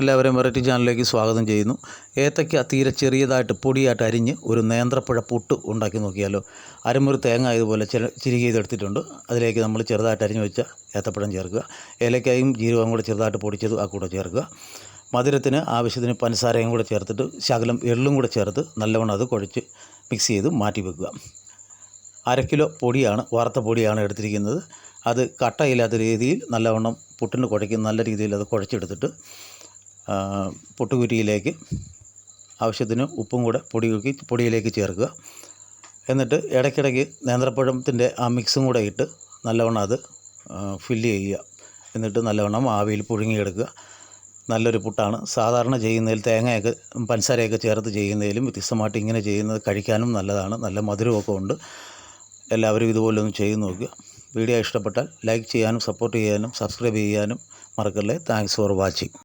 എല്ലാവരെയും വെറൈറ്റി ചാനലിലേക്ക് സ്വാഗതം ചെയ്യുന്നു. ഏത്തയ്ക്ക തീരെ ചെറിയതായിട്ട് പൊടിയായിട്ട് അരിഞ്ഞ് ഒരു നേന്ത്രപ്പഴ പുട്ട് ഉണ്ടാക്കി നോക്കിയാലോ. അരമുറി തേങ്ങ ഇതുപോലെ ചിരുകി ചെയ്തെടുത്തിട്ടുണ്ട്. അതിലേക്ക് നമ്മൾ ചെറുതായിട്ട് അരിഞ്ഞ് വെച്ച ഏത്തപ്പഴം ചേർക്കുക. ഏലക്കായും ജീരകവും കൂടെ ചെറുതായിട്ട് പൊടിച്ചത് ആ കൂടെ ചേർക്കുക. മധുരത്തിന് ആവശ്യത്തിന് പഞ്ചസാരയും കൂടെ ചേർത്തിട്ട് ശകലം എള്ളും കൂടെ ചേർത്ത് നല്ലവണ്ണം അത് കുഴച്ച് മിക്സ് ചെയ്ത് മാറ്റി വെക്കുക. 1/2 കിലോ പൊടിയാണ്, വറുത്ത പൊടിയാണ് എടുത്തിരിക്കുന്നത്. അത് കട്ടയില്ലാത്ത രീതിയിൽ നല്ലവണ്ണം പുട്ടിന് കുഴയ്ക്കുന്ന നല്ല രീതിയിൽ അത് കുഴച്ചെടുത്തിട്ട് പുട്ടുകുറ്റിയിലേക്ക് ആവശ്യത്തിന് ഉപ്പും കൂടെ പൊടിയിലേക്ക് ചേർക്കുക. എന്നിട്ട് ഇടയ്ക്കിടയ്ക്ക് നേന്ത്രപ്പഴത്തിൻ്റെ ആ മിക്സും കൂടെ ഇട്ട് നല്ലവണ്ണം അത് ഫില്ല് ചെയ്യുക. എന്നിട്ട് നല്ലവണ്ണം ആവിയിൽ പുഴുങ്ങിയെടുക്കുക. നല്ലൊരു പുട്ടാണ്. സാധാരണ ചെയ്യുന്നതിൽ തേങ്ങയൊക്കെ പഞ്ചസാരയൊക്കെ ചേർത്ത് ചെയ്യുന്നതിലും വ്യത്യസ്തമായിട്ട് ഇങ്ങനെ ചെയ്യുന്നത് കഴിക്കാനും നല്ലതാണ്. നല്ല മധുരമൊക്കെ ഉണ്ട്. എല്ലാവരും ഇതുപോലെ ഒന്ന് ചെയ്ത് നോക്കുക. വീഡിയോ ഇഷ്ടപ്പെട്ടാൽ ലൈക്ക് ചെയ്യാനും സപ്പോർട്ട് ചെയ്യാനും സബ്സ്ക്രൈബ് ചെയ്യാനും മറക്കല്ലേ. Thanks for watching.